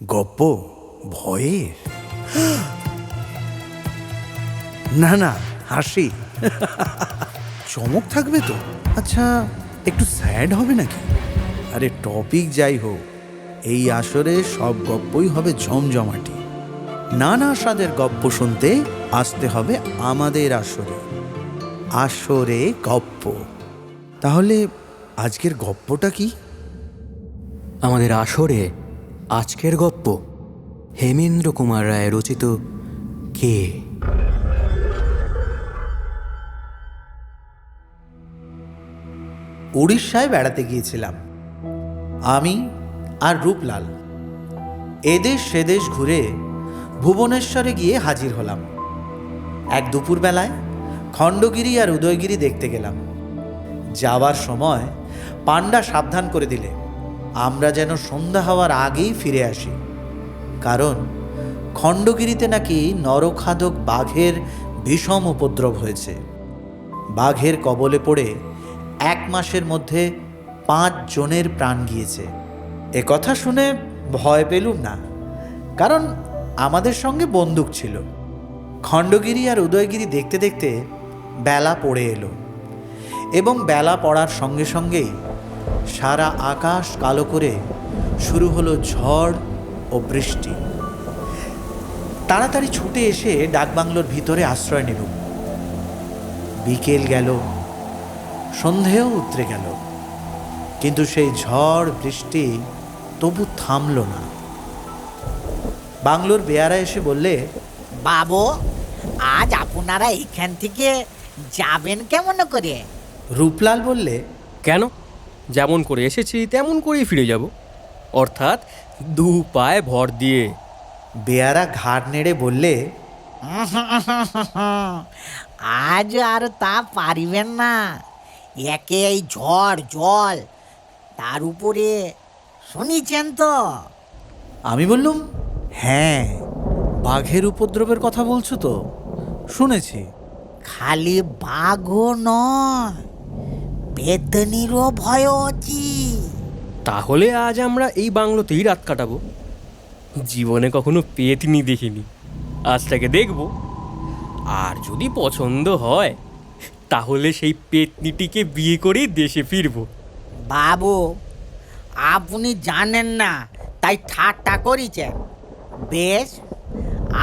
গপ্প ভয়ের? না না, হাসি। চমক থাকবে তো। আচ্ছা, একটু স্যাড হবে নাকি? আরে টপিক যাই হোক, এই আসরে সব গপ্পই হবে জমজমাটি। নানা স্বাদের গপ্প শুনতে আসতে হবে আমাদের আসরে। আসরে গপ্প। তাহলে আজকের গপ্পটা কি? আমাদের আসরে আজকের গপ্প হেমেন্দ্র কুমার রায় রচিত কে। উড়িষ্যায় বেড়াতে গিয়েছিলাম আমি আর রূপলাল। এদেশ সেদেশ ঘুরে ভুবনেশ্বরে গিয়ে হাজির হলাম। এক দুপুরবেলায় খণ্ডগিরি আর উদয়গিরি দেখতে গেলাম। যাওয়ার সময় পান্ডা সাবধান করে দিলে আমরা যেন সন্ধ্যা হওয়ার আগেই ফিরে আসি, কারণ খণ্ডগিরিতে নাকি নরখাদক বাঘের ভীষণ উপদ্রব হয়েছে। বাঘের কবলে পড়ে 1 মাসের মধ্যে 5 জনের প্রাণ গিয়েছে। এ কথা শুনে ভয় পেলুম না, কারণ আমাদের সঙ্গে বন্দুক ছিল। খণ্ডগিরি আর উদয়গিরি দেখতে দেখতে বেলা পড়ে এলো, এবং বেলা পড়ার সঙ্গে সঙ্গেই সারা আকাশ কালো করে শুরু হলো ঝড় ও বৃষ্টি। তাড়াতাড়ি ছুটে এসে ডাকবাংলোর ভিতরে আশ্রয় নিলুম। বিকেল গেল, সন্ধেও উতরে গেল, কিন্তু সেই ঝড় বৃষ্টি তবু থামল না। বাংলোর বেয়ারা এসে বললে, বাবু, আজ আপনারা এখান থেকে যাবেন কেমন করে? রূপলাল বললে, কেন, যেমন করে এসেছি তেমন করেই ফিরে যাব, অর্থাৎ 2 পায়ে ভর দিয়ে। বেয়ারা ঘাড় নেড়ে বললে, আজ আর তা পারিবেন না। একে এই ঝড় জল, তার উপরে শুনিছেন তো? আমি বললুম, হ্যাঁ, বাঘের উপদ্রবের কথা বলছো তো, শুনেছি। খালি বাঘও নয়, পেতনিরও ভয় অছি। তাহলে আজ আমরা এই বাংলোতেই রাত কাটাবো। জীবনে কখনো পেতনি দেখিনি, আজটাকে দেখব। আর যদি পছন্দ হয় তাহলে সেই পেতনিটিকে বিয়ে করেই দেশে ফিরবো। বাবু, আপনি জানেন না তাই ঠাট্টা করিছেন। বেশ,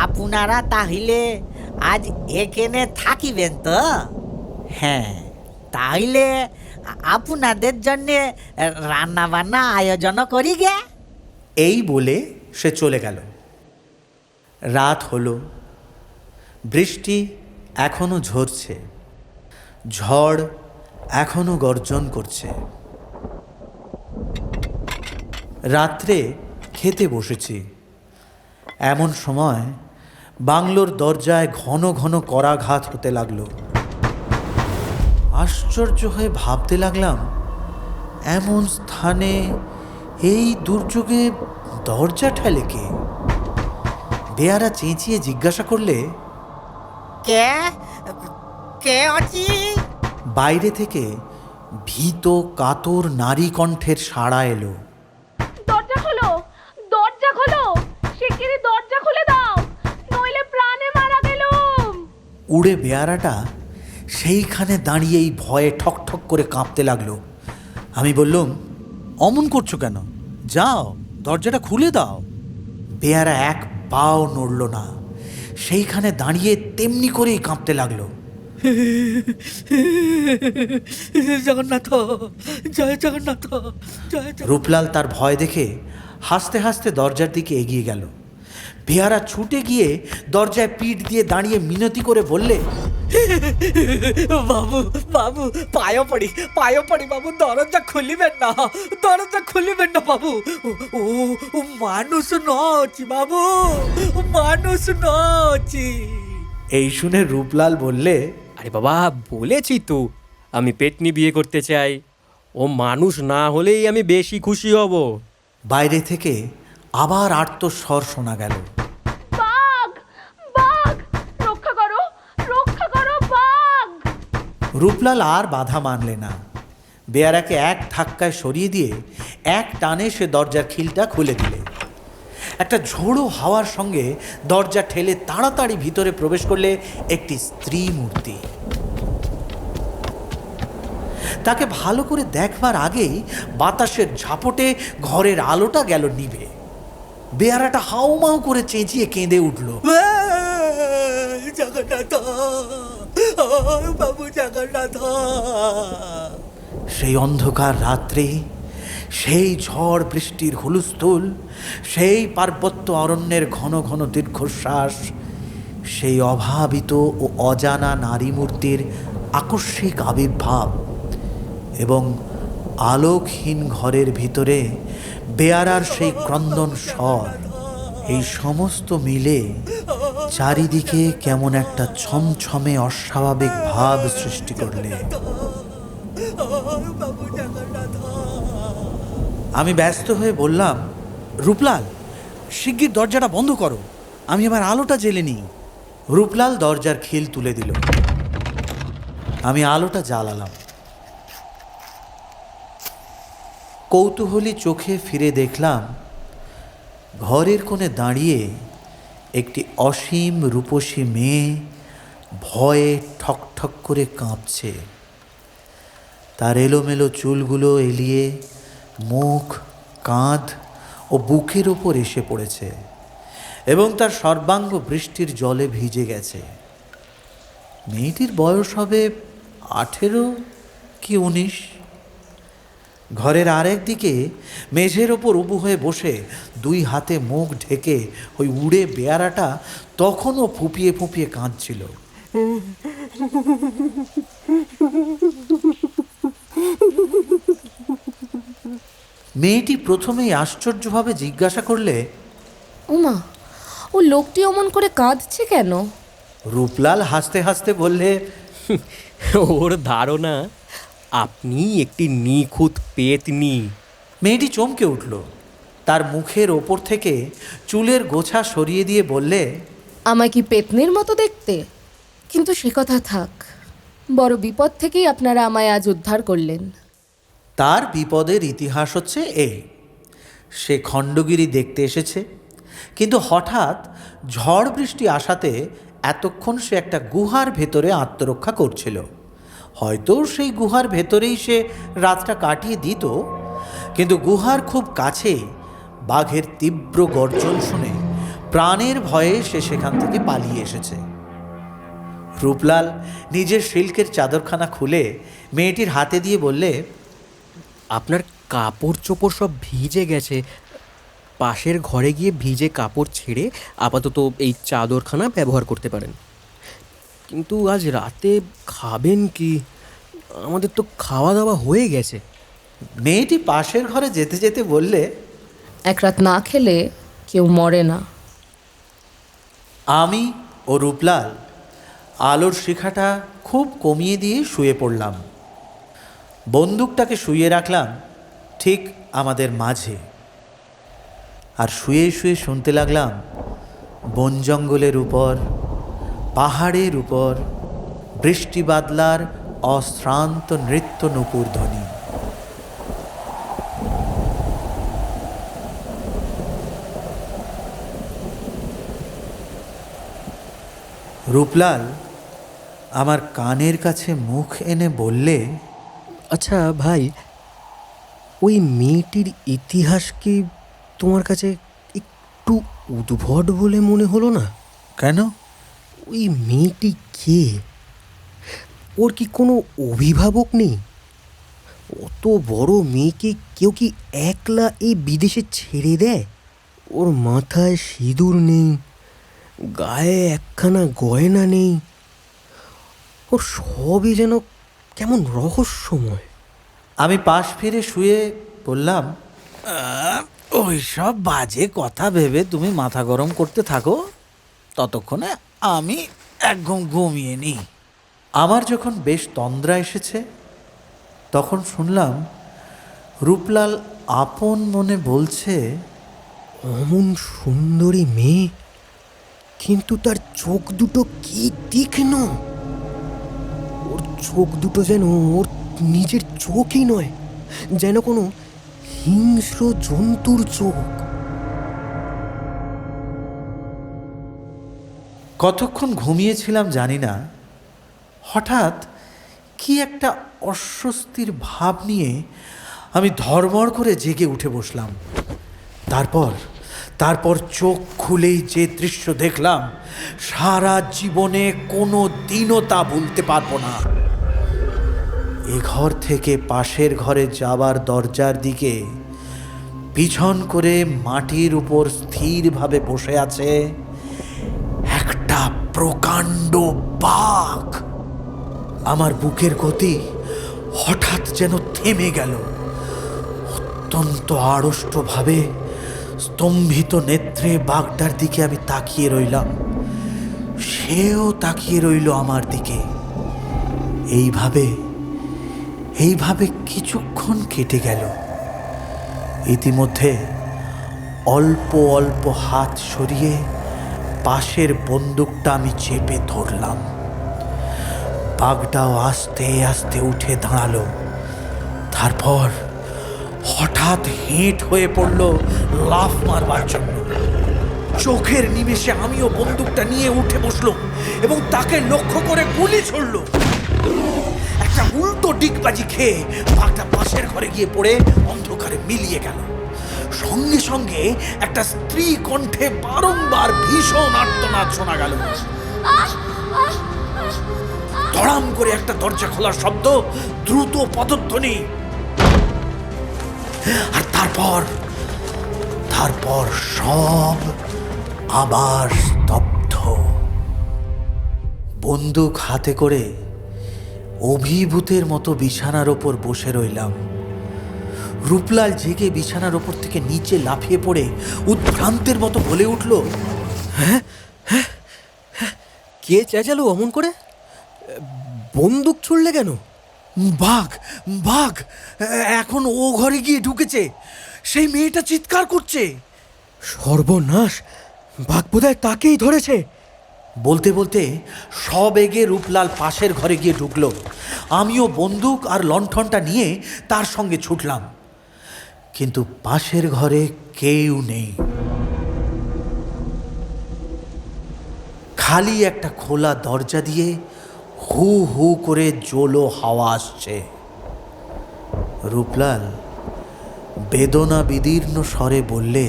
আপনারা তাহলে আজ এখানে থাকিবেন তো? হ্যাঁ। তাহলে আপনাদের জন্য রান্না বান্না আয়োজন করি গে। এই বলে সে চলে গেল। রাত হলো, বৃষ্টি এখনো ঝরছে, ঝড় এখনো গর্জন করছে। রাত্রে খেতে বসেছি, এমন সময় বাংলোর দরজায় ঘন ঘন করাঘাত হতে লাগলো। আশ্চর্য হয়ে ভাবতে লাগলাম, এমন স্থানে এই দুর্যোগে দরজা ঠেলে কে? বেয়ারা চেঁচিয়ে জিজ্ঞাসা করলে, কে কে আছি? বাইরে থেকে ভীত কাতর নারী কণ্ঠের সাড়া এলো। দরজা খোলো, দরজা খোলো, শিগগিরই দরজা খুলে দাও, নইলে প্রাণে মারা গেলুম। উড়ে বেয়ারাটা সেইখানে দাঁড়িয়েই ভয়ে ঠক ঠক করে কাঁপতে লাগলো। আমি বললুম, অমন করছো কেন? যাও, দরজাটা খুলে দাও। বেয়ারা এক পাও নড়ল না, সেইখানে দাঁড়িয়ে তেমনি করেই কাঁপতে লাগলো। জগন্নাথ, জয় জগন্নাথ, জয়। রূপলাল তার ভয় দেখে হাসতে হাসতে দরজার দিকে এগিয়ে গেল। বেয়ারা ছুটে গিয়ে দরজায় পিঠ দিয়ে দাঁড়িয়ে মিনতি করে বললে, বাবু, বাবু, পায়ো পড়ি বাবু, দরজা খুলিবেন না, দরজা খুলিবেন না বাবু। ও ও মানুষ নছি বাবু, মানুষ নছি। এই শুনে রূপলাল বললে, আরে বাবা, বলেছি তো আমি পেতনি বিয়ে করতে চাই। ও মানুষ না হলেই আমি বেশি খুশি হব। বাইরে থেকে আবার আর্তস্বর শোনা গেল। বাঘ, বাঘ, রক্ষা করো, রক্ষা করো, বাঘ। রূপলাল আর বাধা মানলে না। বেয়ারাকে এক ধাক্কায় সরিয়ে দিয়ে এক টানে সে দরজার খিলটা খুলে দিলে। একটা ঝোড়ো হাওয়ার সঙ্গে দরজা ঠেলে তাড়াতাড়ি ভিতরে প্রবেশ করলে একটি স্ত্রী মূর্তি। তাকে ভালো করে দেখবার আগেই বাতাসের ঝাপটে ঘরের আলোটা গেল নিভে। বেয়ারাটা হাউমাউ করে চেঁচিয়ে কেঁদে উঠল। জগন্নাথ, বাবু জগন্নাথ। সেই অন্ধকার রাত্রে, সেই ঝড় বৃষ্টির হুলস্থুল, সেই পার্বত্য অরণ্যের ঘন ঘন দীর্ঘশ্বাস, সেই অভাবিত ও অজানা নারী মূর্তির আকস্মিক আবির্ভাব এবং আলোকহীন ঘরের ভিতরে বেয়ারার সেই ক্রন্দন স্বর, এই সমস্ত মিলে চারিদিকে কেমন একটা ছমছমে অস্বাভাবিক ভাব সৃষ্টি করলে। আমি ব্যস্ত হয়ে বললাম, রূপলাল, শিগগির দরজাটা বন্ধ করো, আমি এবার আলোটা জ্বেলে নিই। রূপলাল দরজার খিল তুলে দিল। আমি আলোটা জ্বালালাম। কৌতূহলী চোখে ফিরে দেখলাম ঘরের কোণে দাঁড়িয়ে একটি অসীম রূপসী মেয়ে ভয়ে ঠকঠক করে কাঁপছে। তার এলোমেলো চুলগুলো এলিয়ে মুখ, কাঁধ ও বুকের ওপর এসে পড়েছে এবং তার সর্বাঙ্গ বৃষ্টির জলে ভিজে গেছে। মেয়েটির বয়স হবে 18 কি 19। ঘরের আরেক দিকে মেঝের ওপর উবু হয়ে বসে দুই হাতে মুখ ঢেকে ওই উড়ে বেয়ারাটা তখনও ফুঁপিয়ে ফুঁপিয়ে কাঁদছিল। মেয়েটি প্রথমেই আশ্চর্যভাবে জিজ্ঞাসা করলে, ওমা, ও লোকটি অমন করে কাঁদছে কেন? রূপলাল হাসতে হাসতে বললে, ওর ধারণা আপনি একটি নিখুঁত পেতনি। মেয়েটি চমকে উঠল। তার মুখের ওপর থেকে চুলের গোছা সরিয়ে দিয়ে বললে, আমায় কি পেতনির মতো দেখতে? কিন্তু সে কথা থাক, বড় বিপদ থেকেই আপনারা আমায় আজ উদ্ধার করলেন। তার বিপদের ইতিহাস হচ্ছে এই। সে খণ্ডগিরি দেখতে এসেছে, কিন্তু হঠাৎ ঝড় বৃষ্টি আসাতে এতক্ষণ সে একটা গুহার ভেতরে আত্মরক্ষা করছিল। হয়তো সেই গুহার ভেতরেই সে রাতটা কাটিয়ে দিত, কিন্তু গুহার খুব কাছে বাঘের তীব্র গর্জন শুনে প্রাণের ভয়ে সে সেখান থেকে পালিয়ে এসেছে। রূপলাল নিজের সিল্কের চাদরখানা খুলে মেয়েটির হাতে দিয়ে বললে, আপনার কাপড় চোপড় সব ভিজে গেছে, পাশের ঘরে গিয়ে ভিজে কাপড় ছেড়ে আপাতত এই চাদরখানা ব্যবহার করতে পারেন। কিন্তু আজ রাতে খাবেন কি? আমাদের তো খাওয়া দাওয়া হয়ে গেছে। মেয়েটি পাশের ঘরে যেতে যেতে বললে, এক রাত না খেলে কেউ মরে না। আমি ও রূপলাল আলোর শিখাটা খুব কমিয়ে দিয়ে শুয়ে পড়লাম। বন্দুকটাকে শুয়ে রাখলাম ঠিক আমাদের মাঝে, আর শুয়ে শুয়ে শুনতে লাগলাম বন জঙ্গলের উপর, পাহাড়ের উপর বৃষ্টি বাদলার অশ্রান্ত নৃত্য নূপুর ধ্বনি। রূপলাল আমার কানের কাছে মুখ এনে বললে, আচ্ছা ভাই, ওই মেয়েটির ইতিহাস কি তোমার কাছে একটু উদ্ভট বলে মনে হলো না? কেন? ওই মেয়েটি কে? ওর কি কোনো অভিভাবক নেই? অত বড় মেয়েকে কেউ কি একলা এই বিদেশে ছেড়ে দেয়? ওর মাথায় সিঁদুর নেই, গায়ে একখানা গয়না নেই, ওর সবই যেন কেমন রহস্যময়। আমি পাশ ফিরে শুয়ে বললাম, ওই সব বাজে কথা ভেবে তুমি মাথা গরম করতে থাকো, ততক্ষণে আমি একদম ঘুমিয়ে নিই। আমার যখন বেশ তন্দ্রা এসেছে তখন শুনলাম রূপলাল আপন মনে বলছে, অমন সুন্দরী মেয়ে, কিন্তু তার চোখ দুটো কি তীক্ষ্ণ! ওর চোখ দুটো যেন ওর নিজের চোখই নয়, যেন কোনো হিংস্র জন্তুর চোখ। কতক্ষণ ঘুমিয়েছিলাম জানি না, হঠাৎ কি একটা অস্বস্তির ভাব নিয়ে আমি ধড়মড় করে জেগে উঠে বসলাম। তারপর চোখ খুলেই যে দৃশ্য দেখলাম, সারা জীবনে কোনো দিনও তা ভুলতে পারবো না। এ ঘর থেকে পাশের ঘরে যাবার দরজার দিকে পিছন করে মাটির উপর স্থিরভাবে বসে আছে একটা প্রকাণ্ড বাঘ। আমার বুকের গতি হঠাৎ যেন থেমে গেল। অত্যন্ত আড়ষ্টভাবে স্তম্ভিত নেত্রে বাঘটার দিকে আমি তাকিয়ে রইলাম, সেও তাকিয়ে রইল আমার দিকে। এইভাবে কিছুক্ষণ কেটে গেল। ইতিমধ্যে অল্প অল্প হাত সরিয়ে পাশের বন্দুকটা আমি চেপে ধরলাম। বাঘটাও আস্তে আস্তে উঠে দাঁড়ালো। তারপর হঠাৎ হেঁট হয়ে পড়ল লাফ মারবার জন্য। চোখের নিমেষে আমিও বন্দুকটা নিয়ে উঠে বসলো এবং তাকে লক্ষ্য করে গুলি ছুড়ল। একটা উল্টো ডিগবাজি খেয়ে বাঘটা পাশের ঘরে গিয়ে পড়ে অন্ধকারে মিলিয়ে গেল। সঙ্গে সঙ্গে একটা স্ত্রী কণ্ঠে বারংবার ভীষণ আর্তনাদ শোনা গেল। ধড়াম করে একটা দরজা খোলার শব্দ, দ্রুত পদধ্বনি, আর তারপর সব আবার স্তব্ধ। বন্দুক হাতে করে অভিভূতের মতো বিছানার ওপর বসে রইলাম। রূপলাল জেগে বিছানার ওপর থেকে নিচে লাফিয়ে পড়ে উদ্ভ্রান্তের মতো বলে উঠল, কে চেঁচালো অমন করে? বন্দুক ছুড়লে কেন? বাঘ এখন ও ঘরে গিয়ে ঢুকেছে। সেই মেয়েটা চিৎকার করছে। সর্বনাশ! বাঘ বোধহয় তাকেই ধরেছে। বলতে বলতে সবেগে রূপলাল পাশের ঘরে গিয়ে ঢুকলো। আমিও বন্দুক আর লণ্ঠনটা নিয়ে তার সঙ্গে ছুটলাম, কিন্তু পাশের ঘরে কেউ নেই। খালি একটা খোলা দরজা দিয়ে হু হু করে জোলো হাওয়া আসছে। রূপলাল বেদনা বিদীর্ণ স্বরে বললে,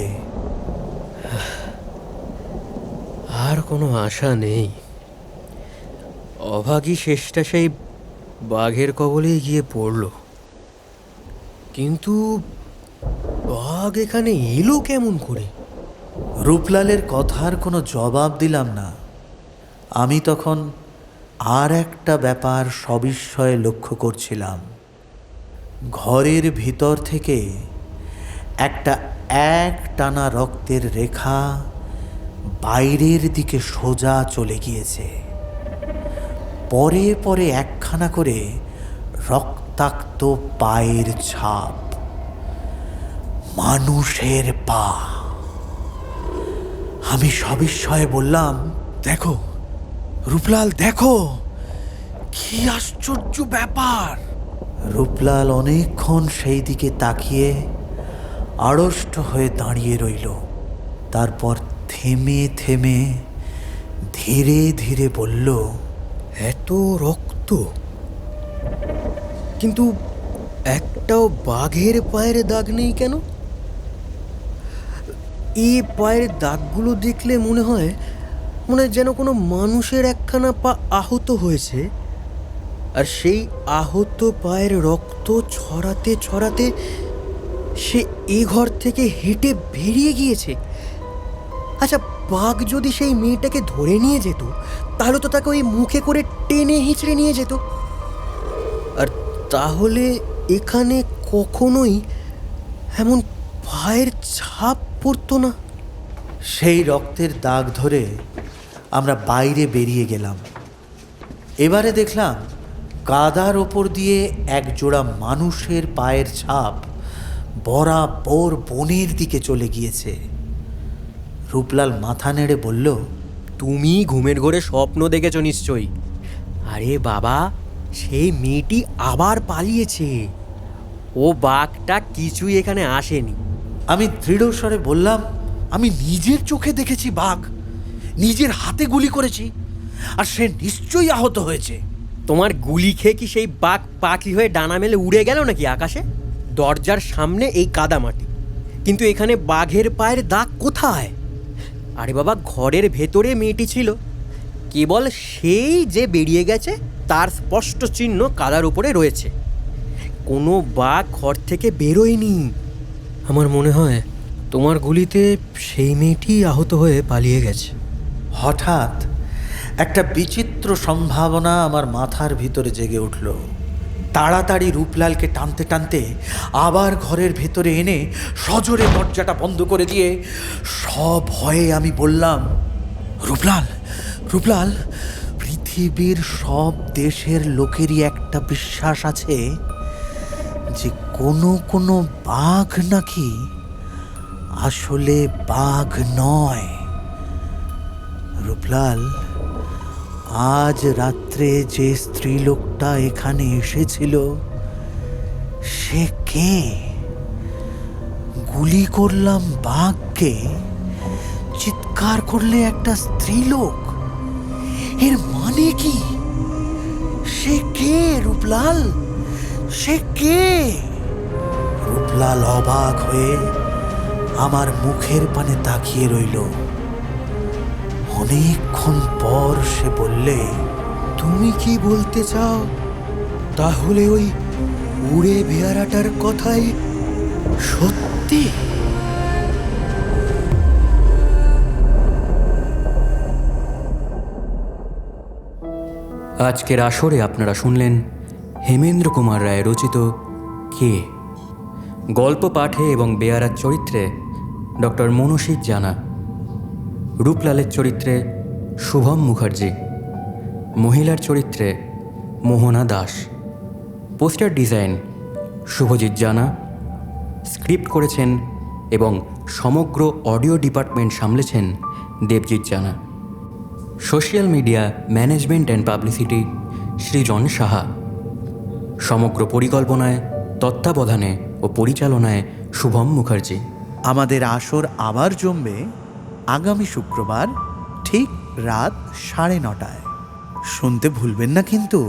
আর কোনো আশা নেই। অভাগী শেষটা সেই বাঘের কবলে গিয়ে পড়ল। কিন্তু বাঘ এখানে এলো কেমন করে? রূপলালের কথার কোনো জবাব দিলাম না। আমি তখন আর একটা ব্যাপার সবিস্ময়ে লক্ষ্য করছিলাম। ঘরের ভিতর থেকে একটা একটানা রক্তের রেখা বাইরের দিকে সোজা চলে গিয়েছে। পরে পরে একখানা করে রক্তাক্ত পায়ের ছাপ, মানুষের পা। আমি সবিস্ময়ে বললাম, দেখো রূপলাল, দেখো কি আশ্চর্য ব্যাপার। রূপলাল অনেকক্ষণ সেই দিকে তাকিয়ে আড়ষ্ট হয়ে দাঁড়িয়ে রইল। তারপর থেমে থেমে ধীরে ধীরে বলল, এত রক্ত, কিন্তু একটাও বাঘের পায়ের দাগ নেই কেন? এই পায়ের দাগগুলো দেখলে মনে হয় যেন কোনো মানুষের একখানা পা আহত হয়েছে, আর সেই আহত পায়ের রক্ত ছড়াতে ছড়াতে সে এ ঘর থেকে হেঁটে বেরিয়ে গিয়েছে। আচ্ছা, বাঘ যদি সেই মেয়েটাকে ধরে নিয়ে যেত, তাহলে তো তাকে ওই মুখে করে টেনে হিঁচড়ে নিয়ে যেত, আর তাহলে এখানে কখনোই এমন পায়ের ছাপ পড়তো না। সেই রক্তের দাগ ধরে আমরা বাইরে বেরিয়ে গেলাম। এবারে দেখলাম কাদার ওপর দিয়ে একজোড়া মানুষের পায়ের ছাপ বরাবর বনের দিকে চলে গিয়েছে। রূপলাল মাথা নেড়ে বলল, তুমি ঘুমের ঘোরে স্বপ্ন দেখেছ নিশ্চয়ই। আরে বাবা, সেই মেয়েটি আবার পালিয়েছে। ও বাঘটা কিছুই এখানে আসেনি। আমি দৃঢ় স্বরে বললাম, আমি নিজের চোখে দেখেছি বাঘ। নিজের হাতে গুলি করেছি, আর সে নিশ্চয়ই আহত হয়েছে। তোমার গুলি খেয়ে কি সেই বাঘ পাখি হয়ে ডানা মেলে উড়ে গেল নাকি আকাশে? দরজার সামনে এই কাদামাটি, কিন্তু এখানে বাঘের পায়ের দাগ কোথায়? আরে বাবা, ঘরের ভেতরে মেয়েটি ছিল, কেবল সেই যে বেরিয়ে গেছে তার স্পষ্ট চিহ্ন কাদার উপরে রয়েছে। কোনো বাঘ ঘর থেকে বেরোয়নি। আমার মনে হয় তোমার গুলিতে সেই মেয়েটি আহত হয়ে পালিয়ে গেছে। হঠাৎ একটা বিচিত্র সম্ভাবনা আমার মাথার ভিতরে জেগে উঠল। তাড়াতাড়ি রূপলালকে টানতে টানতে আবার ঘরের ভেতরে এনে সজোরে দরজাটা বন্ধ করে দিয়ে সভয়ে আমি বললাম, রূপলাল, রূপলাল, পৃথিবীর সব দেশের লোকেরই একটা বিশ্বাস আছে যে কোনো কোনো বাঘ নাকি আসলে বাঘ নয়। রূপলাল, আজ রাত্রে যে স্ত্রীলোকটা এখানে এসেছিল সে কে? গুলি করলাম বাঘকে, চিৎকার করলে একটা স্ত্রীলোক, এর মানে কি? সে কে রূপলাল? সে কে? রূপলাল অবাক হয়ে আমার মুখের পানে তাকিয়ে রইল। অনেকক্ষণ পর সে বললে, তুমি কি বলতে চাও? তাহলে ওই উড়ে বেয়ারাটার কথাই সত্যি? আজকের আসরে আপনারা শুনলেন হেমেন্দ্র কুমার রায় রচিত কে। গল্প পাঠে এবং বেয়ারার চরিত্রে ডক্টর মনসিক জানা, রূপলালের চরিত্রে শুভম মুখার্জি, মহিলার চরিত্রে মোহনা দাস। পোস্টার ডিজাইন শুভজিৎ জানা, স্ক্রিপ্ট করেছেন এবং সমগ্র অডিও ডিপার্টমেন্ট সামলেছেন Debjit Jana. Social media management and publicity Srijan Saha. সমগ্র পরিকল্পনায়, তত্ত্বাবধানে ও পরিচালনায় শুভম মুখার্জি। আমাদের আসর আবার জমবে আগামী শুক্রবার ঠিক রাত 9:30। শুনতে ভুলবেন না কিন্তু।